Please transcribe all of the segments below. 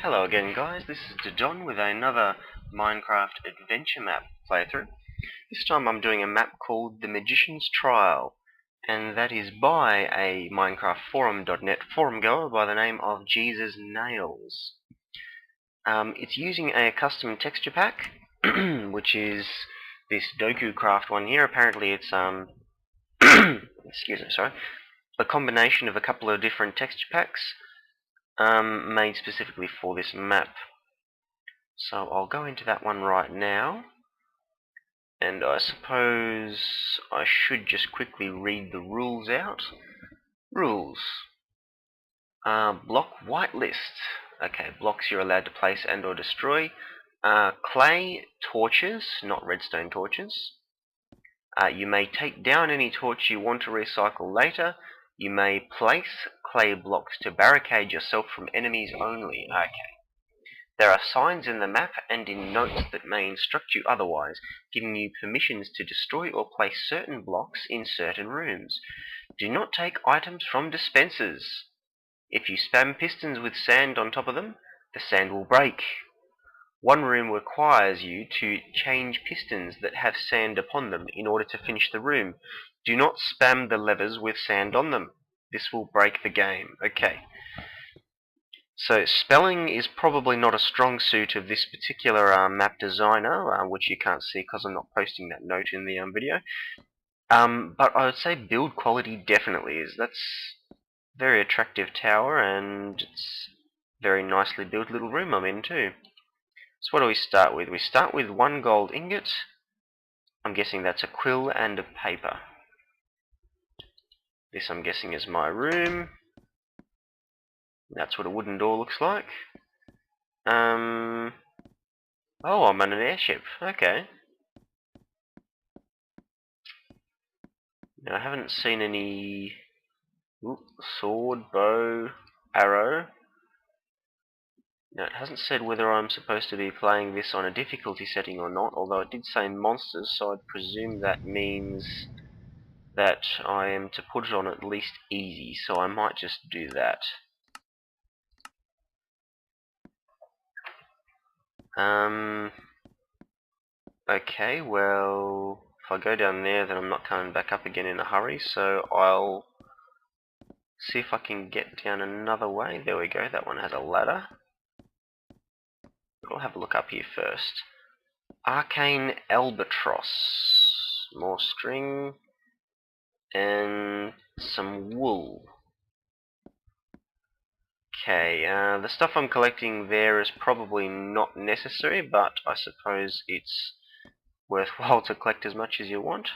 Hello again guys, this is daDonn with another Minecraft adventure map playthrough. This time I'm doing a map called The Magician's Trial, and that is by a MinecraftForum.net forum goer by the name of JesusNails. It's using a custom texture pack, which is this DokuCraft one here. Apparently it's excuse me, sorry, a combination of a couple of different texture packs made specifically for this map. So I'll go into that one right now, and I suppose I should just quickly read the rules out. Rules. Block whitelist. Okay, blocks you're allowed to place and or destroy. Clay torches, not redstone torches. You may take down any torch you want to recycle later. You may place clay blocks to barricade yourself from enemies only. Okay. There are signs in the map and in notes that may instruct you otherwise, giving you permissions to destroy or place certain blocks in certain rooms. Do not take items from dispensers. If you spam pistons with sand on top of them, the sand will break. One room requires you to change pistons that have sand upon them in order to finish the room. Do not spam the levers with sand on them. This will break the game. Okay. So spelling is probably not a strong suit of this particular map designer, which you can't see because I'm not posting that note in the video. But I would say build quality definitely is. That's a very attractive tower, and it's a very nicely built little room I'm in too. So what do we start with? We start with 1 gold ingot. I'm guessing that's a quill and a paper. This I'm guessing is my room. That's what a wooden door looks like. Oh, I'm on an airship. Okay. Now, I haven't seen any sword, bow, arrow. Now, it hasn't said whether I'm supposed to be playing this on a difficulty setting or not, although it did say monsters, so I'd presume that means that I am to put it on at least easy, so I might just do that. Okay, well, if I go down there, then I'm not coming back up again in a hurry, so I'll see if I can get down another way. There we go, that one has a ladder. I'll have a look up here first. Arcane albatross. More string. And some wool. Okay, the stuff I'm collecting there is probably not necessary, but I suppose it's worthwhile to collect as much as you want.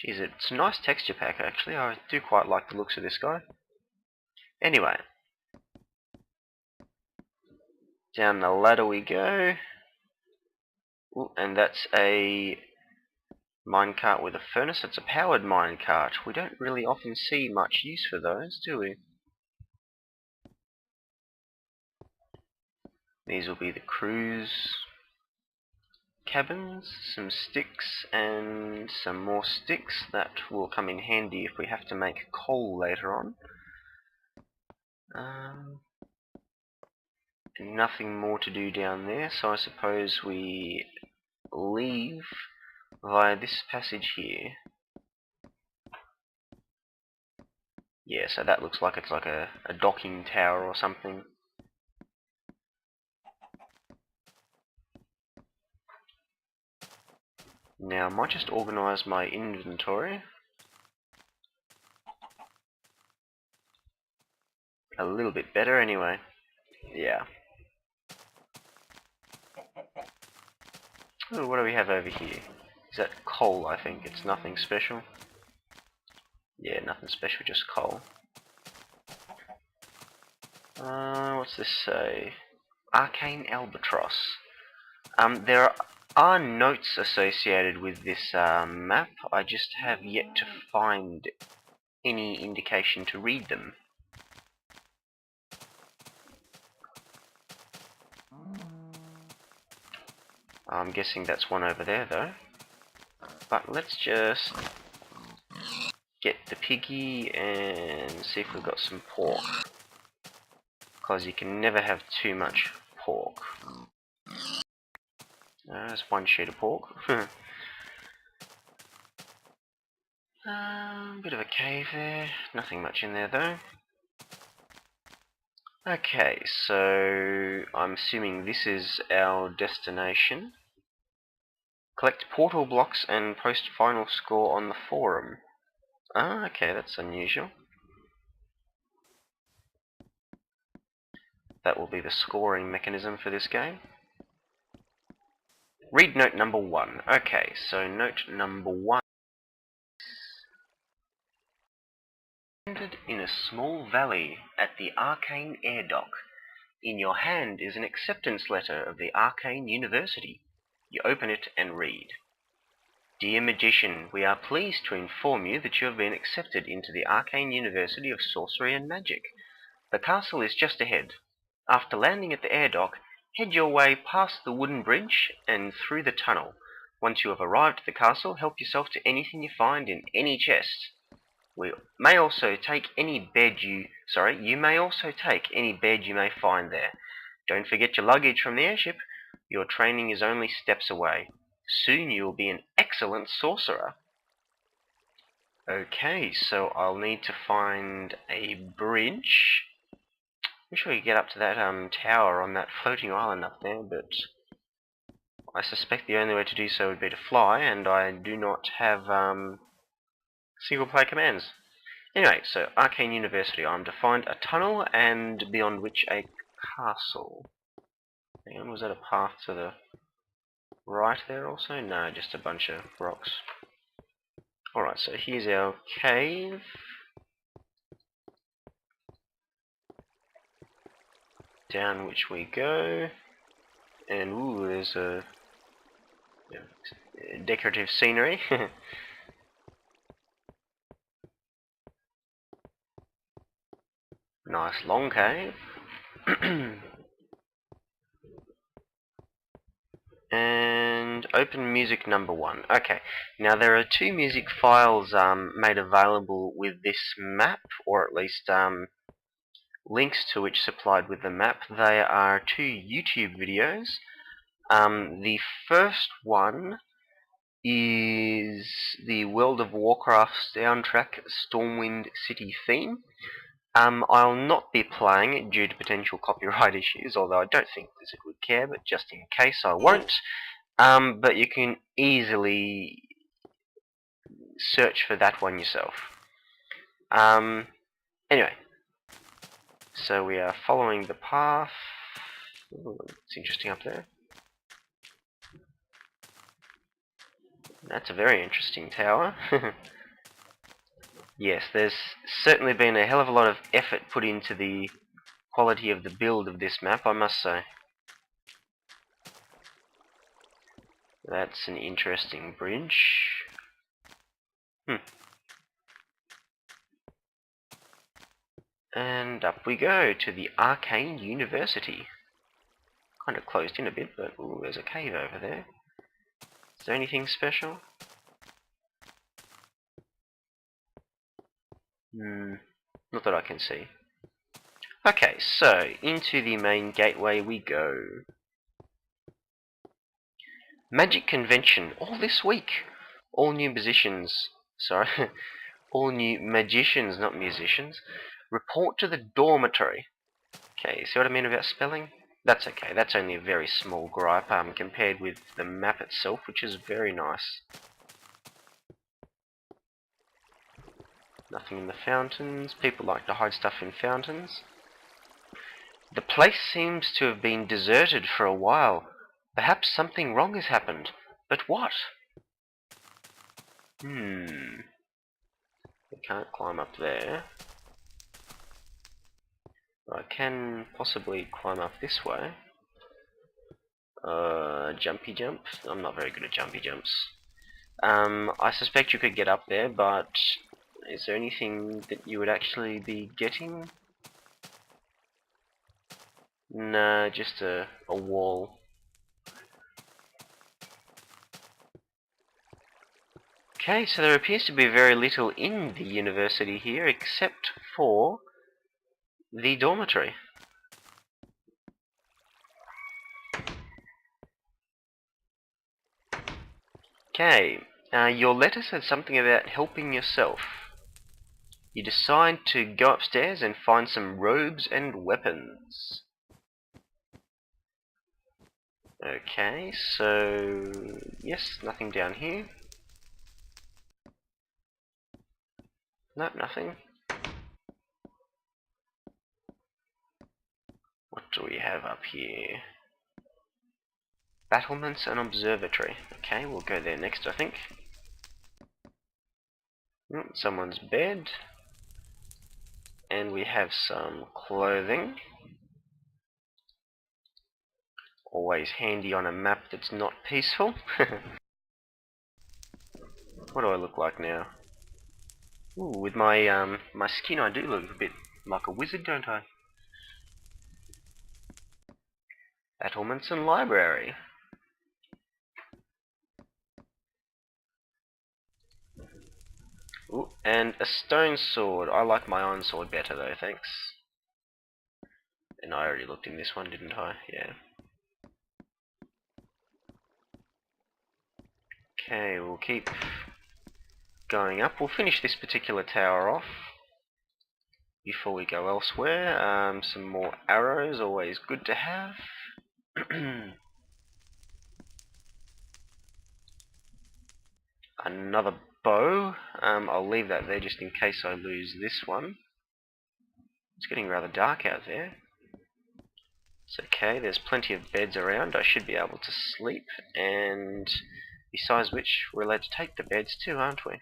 Jeez, it's a nice texture pack actually. I do quite like the looks of this guy. Anyway, down the ladder we go. Ooh, and that's a minecart with a furnace. It's a powered minecart. We don't really often see much use for those, do we? These will be the crew's cabins, some sticks and some more sticks that will come in handy if we have to make coal later on. Nothing more to do down there, so I suppose we leave via this passage here. Yeah, so that looks like it's like a docking tower or something. Now I might just organise my inventory a little bit better anyway. Yeah. Ooh, what do we have over here? Is that coal, I think? It's nothing special. Yeah, nothing special, just coal. What's this say? Arcane albatross. There are notes associated with this map. I just have yet to find any indication to read them. I'm guessing that's one over there though. But let's just get the piggy and see if we've got some pork. because you can never have too much pork. There's one sheet of pork. Bit of a cave there. Nothing much in there though. Okay, so I'm assuming this is our destination. Collect portal blocks and post final score on the forum. Ah, okay, that's unusual. That will be the scoring mechanism for this game. Read note number 1. Okay, so note number 1. In a small valley at the Arcane Air Dock. In your hand is an acceptance letter of the Arcane University. You open it and read. Dear Magician, we are pleased to inform you that you have been accepted into the Arcane University of Sorcery and Magic. The castle is just ahead. After landing at the air dock, head your way past the wooden bridge and through the tunnel. Once you have arrived at the castle, help yourself to anything you find in any chest. You may also take any bed you may find there. Don't forget your luggage from the airship. Your training is only steps away. Soon you will be an excellent sorcerer. Okay, so I'll need to find a bridge. I'm sure you get up to that tower on that floating island up there, but I suspect the only way to do so would be to fly, and I do not have single player commands. Anyway, so Arcane University. I'm to find a tunnel and beyond which a castle. Hang on, was that a path to the right there also? No, just a bunch of rocks. Alright, so here's our cave. Down which we go. And ooh, there's a decorative scenery. Nice long cave. And open music number 1. Okay, now there are 2 music files made available with this map, or at least links to which supplied with the map. They are 2 YouTube videos. The first one is the World of Warcraft soundtrack Stormwind City theme. I'll not be playing it due to potential copyright issues, although I don't think Blizzard would care, but just in case I won't. But you can easily search for that one yourself. Anyway, so we are following the path. Ooh, it's interesting up there. That's a very interesting tower. Yes, there's certainly been a hell of a lot of effort put into the quality of the build of this map, I must say. That's an interesting bridge. And up we go to the Arcane University. Kind of closed in a bit, but ooh, there's a cave over there. Is there anything special? Not that I can see. Okay, so into the main gateway we go. Magic Convention, all this week. All new musicians, sorry, all new magicians, not musicians, report to the dormitory. Okay, see what I mean about spelling? That's okay, that's only a very small gripe compared with the map itself, which is very nice. Nothing in the fountains. People like to hide stuff in fountains. The place seems to have been deserted for a while. Perhaps something wrong has happened. But what? We can't climb up there. But I can possibly climb up this way. Jumpy jump? I'm not very good at jumpy jumps. I suspect you could get up there, but is there anything that you would actually be getting? No, just a wall. Okay, so there appears to be very little in the university here except for the dormitory. Okay, your letter said something about helping yourself. You decide to go upstairs and find some robes and weapons. Okay, so yes, nothing down here. Nope, nothing. What do we have up here? Battlements and observatory. Okay, we'll go there next, I think. Someone's bed. And we have some clothing. Always handy on a map that's not peaceful. What do I look like now? Ooh, with my my skin I do look a bit like a wizard, don't I? Battlements and library. Ooh, and a stone sword. I like my iron sword better though, thanks. And I already looked in this one, didn't I? Yeah. Okay, we'll keep going up. We'll finish this particular tower off before we go elsewhere. Some more arrows, always good to have. Another bow. I'll leave that there just in case I lose this one. It's getting rather dark out there. It's okay, there's plenty of beds around. I should be able to sleep, and besides which, we're allowed to take the beds too, aren't we?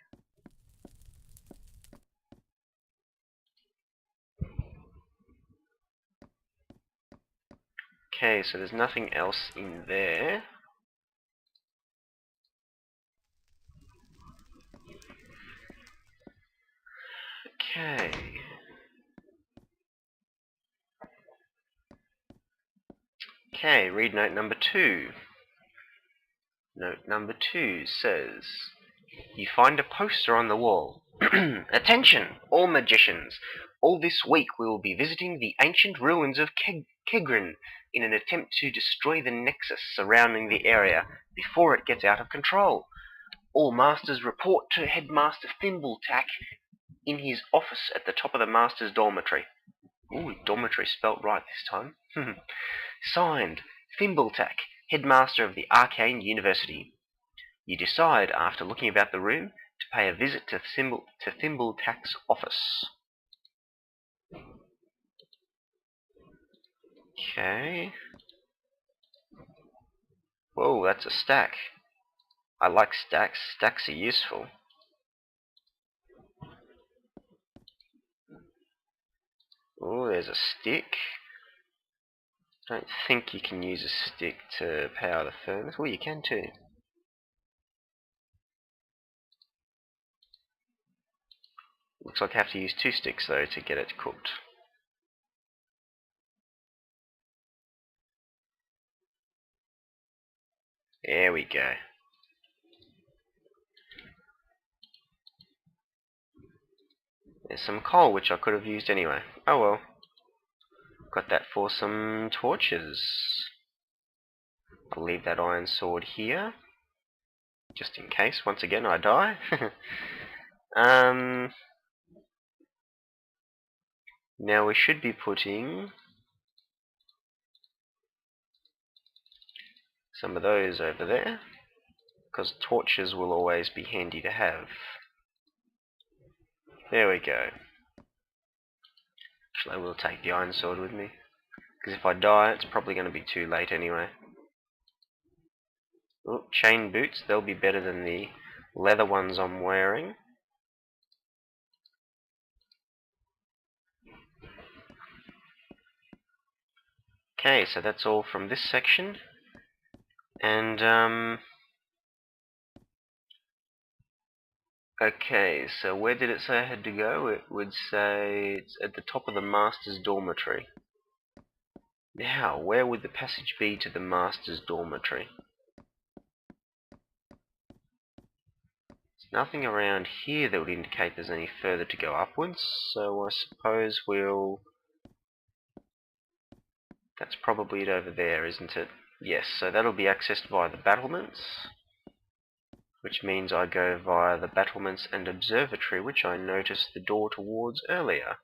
Okay, so there's nothing else in there. Okay. Okay, read note number 2. Note number 2 says, you find a poster on the wall. Attention, all magicians! All this week we will be visiting the ancient ruins of Kegrin in an attempt to destroy the nexus surrounding the area before it gets out of control. All masters report to Headmaster Thimbletack in his office at the top of the master's dormitory. Ooh, dormitory spelt right this time. Signed, Thimbletack, Headmaster of the Arcane University. You decide, after looking about the room, to pay a visit to Thimbletack's office. Okay. Whoa, that's a stack. I like stacks. Stacks are useful. Oh, there's a stick. I don't think you can use a stick to power the furnace. Well, you can too. Looks like I have to use 2 sticks though to get it cooked. There we go. There's some coal which I could have used anyway. Oh well. Got that for some torches. I'll leave that iron sword here, just in case, once again, I die. Now we should be putting some of those over there, because torches will always be handy to have. There we go. Actually, I will take the iron sword with me, because if I die, it's probably going to be too late anyway. Oh, chain boots, they'll be better than the leather ones I'm wearing. Okay, so that's all from this section. And, okay, so where did it say I had to go? It would say it's at the top of the master's dormitory. Now, where would the passage be to the master's dormitory? There's nothing around here that would indicate there's any further to go upwards, so I suppose we'll... That's probably it over there, isn't it? Yes, so that'll be accessed via the battlements. which means I go via the battlements and observatory, which I noticed the door towards earlier.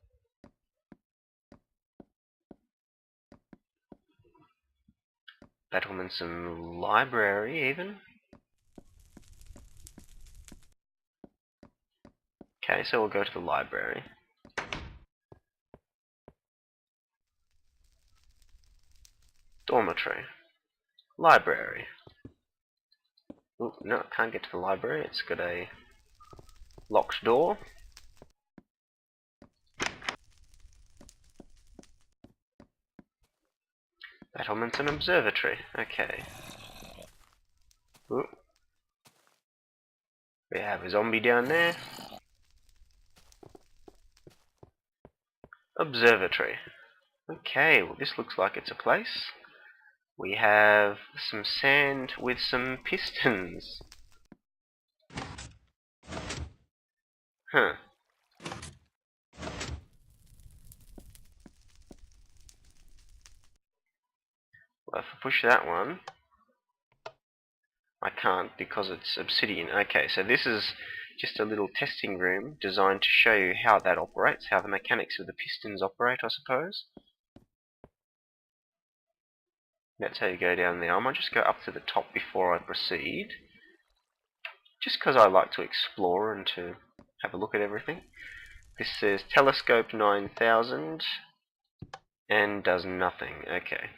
Battlements and library, even. Okay, so we'll go to the library. Dormitory. Library. Ooh, no, I can't get to the library. It's got a locked door. Battlements and observatory. Okay. Ooh. We have a zombie down there. Observatory. Okay, well this looks like it's a place. We have some sand with some pistons. Huh. Well, if I push that one, I can't because it's obsidian. Okay, so this is just a little testing room designed to show you how that operates, how the mechanics of the pistons operate, I suppose. That's how you go down there. I might just go up to the top before I proceed, just because I like to explore and to have a look at everything. This says telescope 9000 and does nothing. Okay.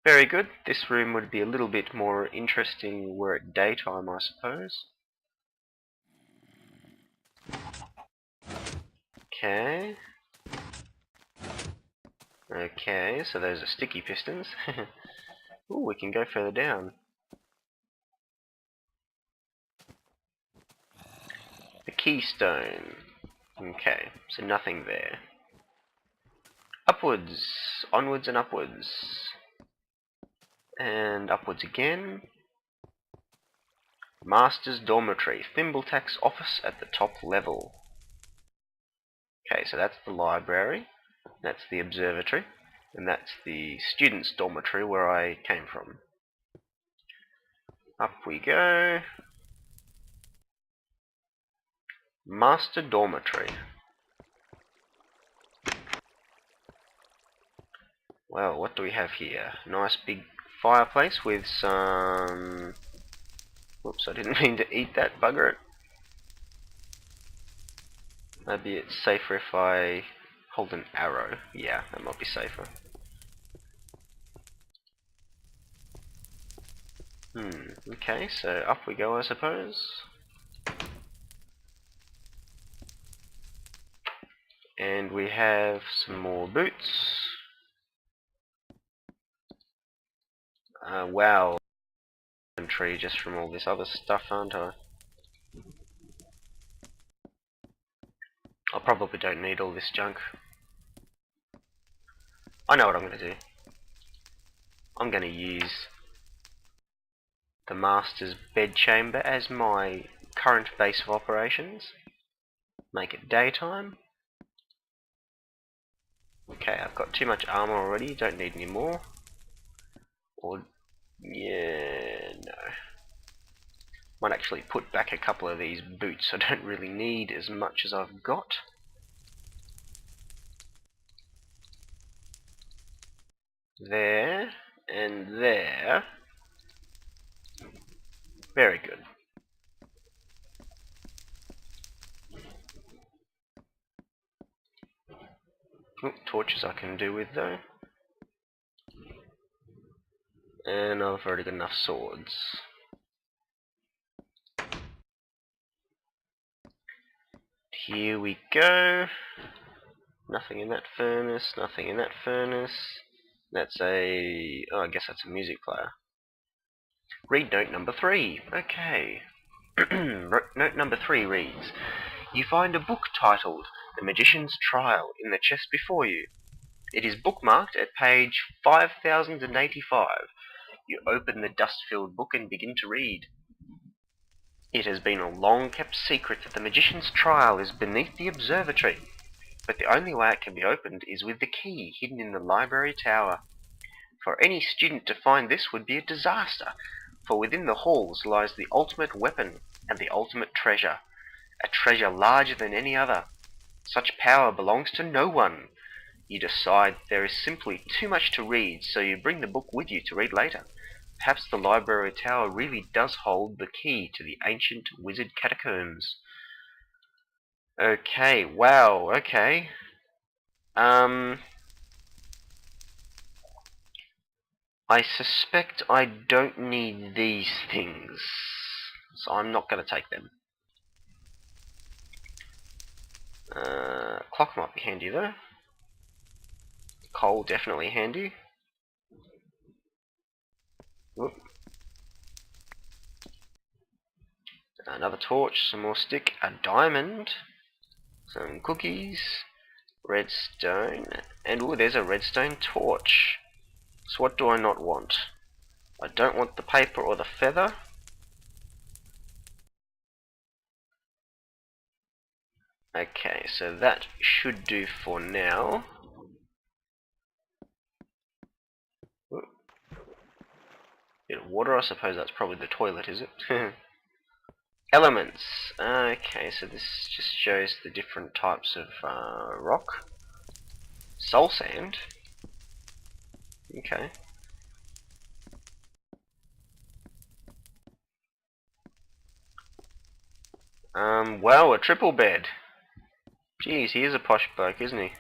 Very good. This room would be a little bit more interesting were it daytime, I suppose. Okay. Okay, so those are sticky pistons. Ooh, we can go further down. The keystone. Okay, so nothing there. Upwards. Onwards and upwards. And upwards again. Master's dormitory. Thimbletack's office at the top level. Okay, so that's the library. That's the observatory. And that's the student's dormitory where I came from. Up we go. Master dormitory. Well, what do we have here? Nice big fireplace with some... Whoops, I didn't mean to eat that, bugger it. Maybe it's safer if I hold an arrow. Yeah, that might be safer. Okay, so up we go, I suppose. And we have some more boots. Wow. Inventory just from all this other stuff, aren't I? I probably don't need all this junk. I know what I'm going to do. I'm going to use the Master's bedchamber as my current base of operations. Make it daytime. Okay, I've got too much armor already, don't need any more. Or, yeah, no. Might actually put back a couple of these boots. I don't really need as much as I've got. There, and there. Very good. Ooh, torches I can do with though. And I've already got enough swords. Here we go. Nothing in that furnace, nothing in that furnace. That's a... oh, I guess that's a music player. Read note number 3. Okay. Note number 3 reads, you find a book titled The Magician's Trial in the chest before you. It is bookmarked at page 5085. You open the dust-filled book and begin to read. It has been a long-kept secret that the magician's trial is beneath the observatory, but the only way it can be opened is with the key hidden in the library tower. For any student to find this would be a disaster. For within the halls lies the ultimate weapon and the ultimate treasure, a treasure larger than any other. Such power belongs to no one. You decide there is simply too much to read, so you bring the book with you to read later. Perhaps the library tower really does hold the key to the ancient wizard catacombs. Okay, wow, okay. I suspect I don't need these things, so I'm not going to take them. Clock might be handy though. Coal definitely handy. Whoop. Another torch, some more stick, a diamond, some cookies, redstone, and ooh, there's a redstone torch. So what do I not want? I don't want the paper or the feather. Okay, so that should do for now. Ooh. Bit of water, I suppose that's probably the toilet, is it? Elements. Okay, so this just shows the different types of rock. Soul sand. Okay. Wow, a triple bed. Jeez, he is a posh bloke, isn't he?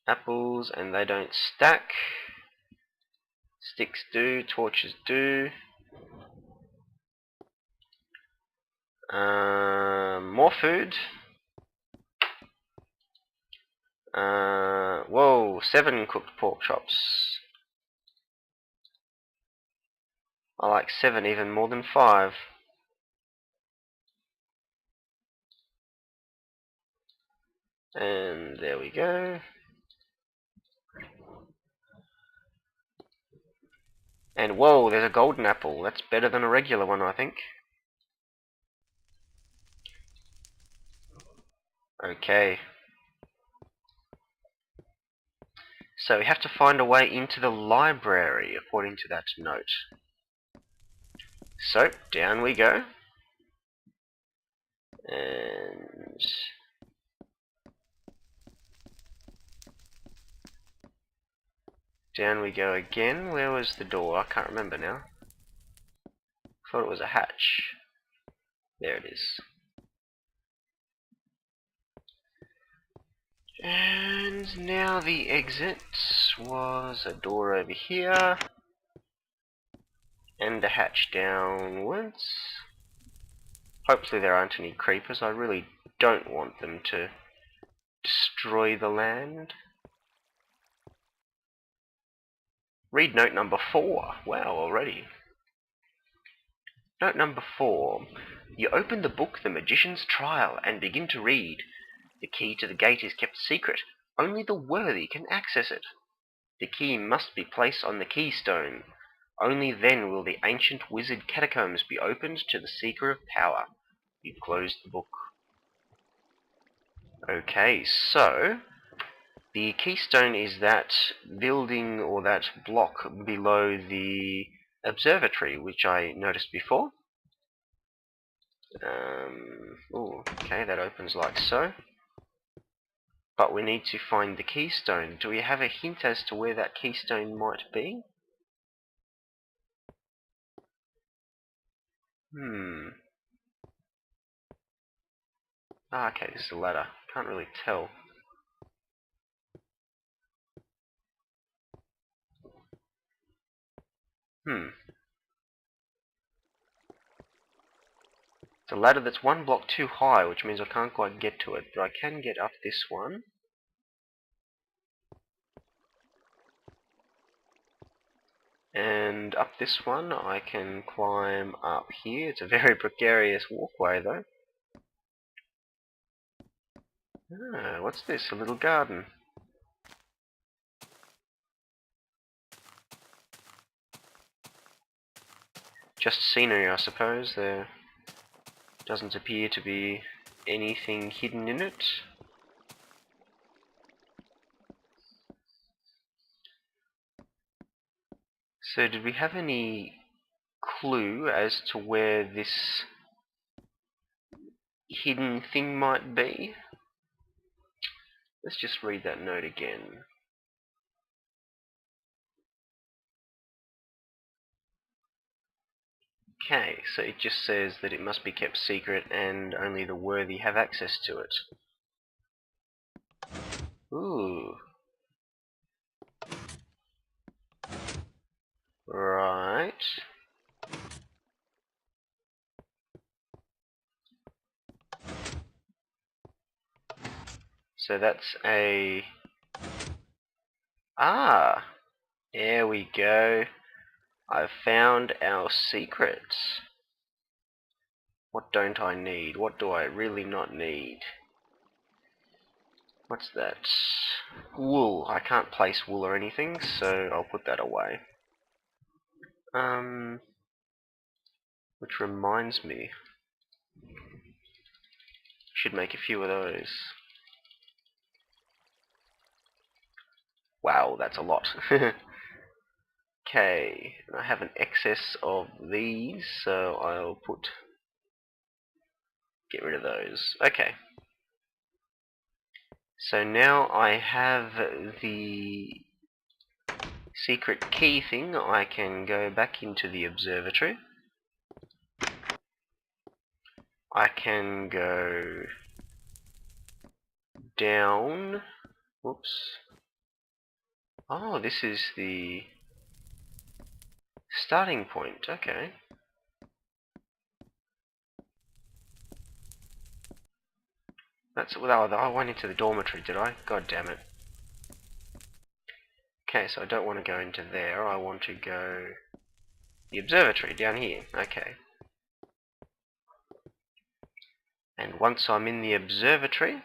Apples, and they don't stack. Sticks do, torches do. More food. Whoa, 7 cooked pork chops. I like 7 even more than 5. And there we go. And whoa, there's a golden apple. That's better than a regular one, I think. Okay. So we have to find a way into the library, according to that note. So, down we go. And down we go again. Where was the door? I can't remember now. Thought it was a hatch. There it is. And now the exit was a door over here. And a hatch downwards. Hopefully there aren't any creepers. I really don't want them to destroy the land. Read note number 4. Wow, already. Note number 4. You open the book The Magician's Trial and begin to read. The key to the gate is kept secret. Only the worthy can access it. The key must be placed on the keystone. Only then will the ancient wizard catacombs be opened to the seeker of power. You close the book. Okay, so the keystone is that building or that block below the observatory, which I noticed before. Okay, that opens like so. But we need to find the keystone. Do we have a hint as to where that keystone might be? Okay, this is a ladder. Can't really tell. It's a ladder that's 1 block too high, which means I can't quite get to it, but I can get up this one. And up this one I can climb up here. It's a very precarious walkway though. What's this? A little garden. Just scenery, I suppose. There doesn't appear to be anything hidden in it. So did we have any clue as to where this hidden thing might be? Let's just read that note again. Okay, so it just says that it must be kept secret and only the worthy have access to it. Ooh. Right. So that's a... Ah! There we go. I've found our secrets. What don't I need? What do I really not need? What's that? Wool. I can't place wool or anything, so I'll put that away. Which reminds me, should make a few of those. Wow, that's a lot. Okay, I have an excess of these, so I'll get rid of those. Okay. So now I have the secret key thing. I can go back into the observatory. I can go down. Whoops. Oh, this is the starting point. Okay. That's well, I went into the dormitory, did I? God damn it. Okay, so I don't want to go into there. I want to go the observatory down here. Okay. And once I'm in the observatory,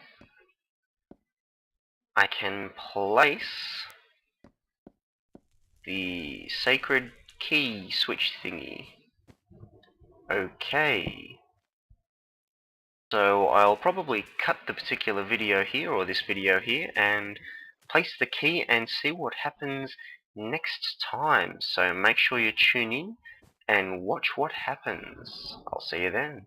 I can place the sacred key switch thingy. Okay. So I'll probably cut the particular video here, or this video here, and place the key and see what happens next time. So make sure you tune in and watch what happens. I'll see you then.